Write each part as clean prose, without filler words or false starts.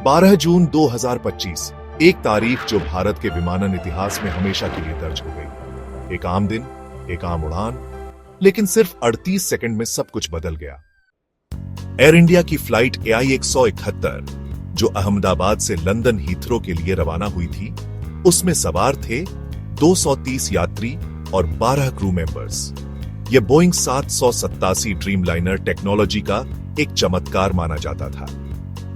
12 जून 2025, एक तारीख जो भारत के विमानन इतिहास में हमेशा के लिए दर्ज हो गई। एक आम दिन, एक आम उड़ान, लेकिन सिर्फ 38 सेकंड में सब कुछ बदल गया। एयर इंडिया की फ्लाइट AI 171, जो अहमदाबाद से लंदन हीथ्रो के लिए रवाना हुई थी, उसमें सवार थे 230 यात्री और 12 क्रू मेंबर्स। यह बोइंग 787 ड्रीमलाइनर टेक्नोलॉजी का एक चमत्कार माना जाता था,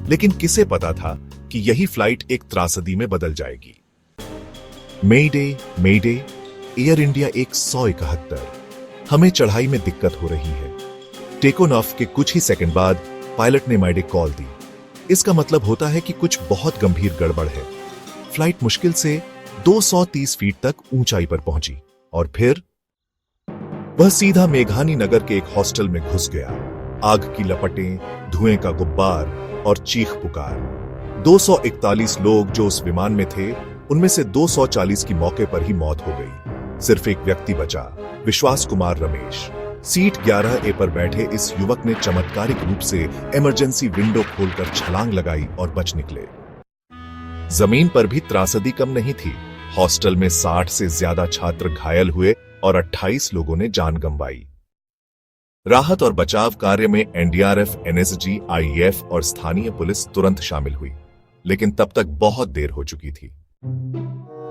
लेकिन किसे पता था कि यही फ्लाइट एक त्रासदी में बदल जाएगी। मेडे मेडे, एयर इंडिया 171, हमें चढ़ाई में दिक्कत हो रही है। टेक ऑफ के कुछ ही सेकंड बाद पायलट ने मेडे कॉल दी। इसका मतलब होता है कि कुछ बहुत गंभीर गड़बड़ है। फ्लाइट मुश्किल से 230 फीट तक ऊंचाई पर पहुंची और फिर वह सीधा मेघानी नगर के एक हॉस्टल में घुस गया। आग की लपटें, धुएं का गुब्बार और चीख पुकार। 241 लोग जो उस विमान में थे, उनमें से 240 की मौके पर ही मौत हो गई। सिर्फ एक व्यक्ति बचा, विश्वास कुमार रमेश। सीट 11A पर बैठे इस युवक ने चमत्कारिक रूप से इमरजेंसी विंडो खोलकर छलांग लगाई और बच निकले। जमीन पर भी त्रासदी कम नहीं थी। हॉस्टल में 60 से ज्यादा छात्र घायल हुए और 28 लोगों ने जान गंवाई। राहत और बचाव कार्य में NDRF, NSG, IEF और स्थानीय पुलिस तुरंत शामिल हुई, लेकिन तब तक बहुत देर हो चुकी थी।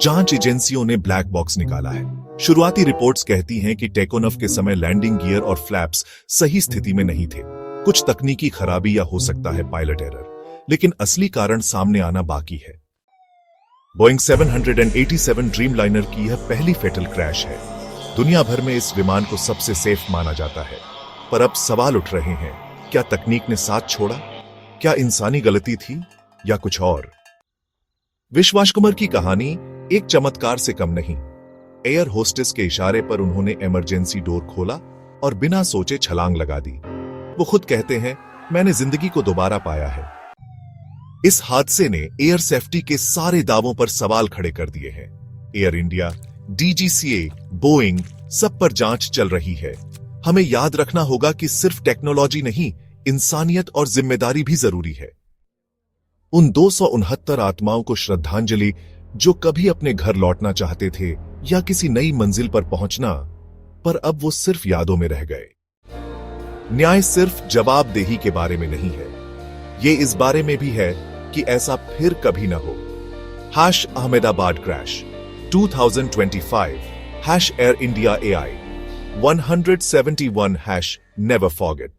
जांच एजेंसियों ने ब्लैक बॉक्स निकाला है। शुरुआती रिपोर्ट्स कहती हैं कि टेक ऑफ के समय लैंडिंग गियर और फ्लैप्स सही स्थिति में नहीं थे। कुछ तकनीकी खराबी या हो सकता है पायलट एरर, लेकिन असली कारण सामने आना बाकी है। बोइंग 787 ड्रीमलाइनर की यह पहली फेटल क्रैश है। दुनिया भर में इस विमान को सबसे सेफ माना जाता है, पर अब सवाल उठ रहे हैं, क्या तकनीक ने साथ छोड़ा? क्या इंसानी गलती थी या कुछ और? विश्वास कुमार की कहानी एक चमत्कार से कम नहीं। एयर होस्टेस के इशारे पर उन्होंने इमरजेंसी डोर खोला और बिना सोचे छलांग लगा दी। वो खुद कहते हैं, मैंने जिंदगी को दोबारा पाया है। इस हादसे ने एयर सेफ्टी के सारे दावों पर सवाल खड़े कर दिए हैं। एयर इंडिया, DGCA, बोइंग, सब पर जांच चल रही है। हमें याद रखना होगा कि सिर्फ टेक्नोलॉजी नहीं, इंसानियत और जिम्मेदारी भी जरूरी है। उन 269 आत्माओं को श्रद्धांजलि जो कभी अपने घर लौटना चाहते थे या किसी नई मंजिल पर पहुंचना, पर अब वो सिर्फ यादों में रह गए। न्याय सिर्फ जवाबदेही के बारे में नहीं है, ये इस बारे में भी है कि ऐसा फिर कभी ना हो। #Ahmedabad crash 2025 #Air India AI 171 #Never Forget।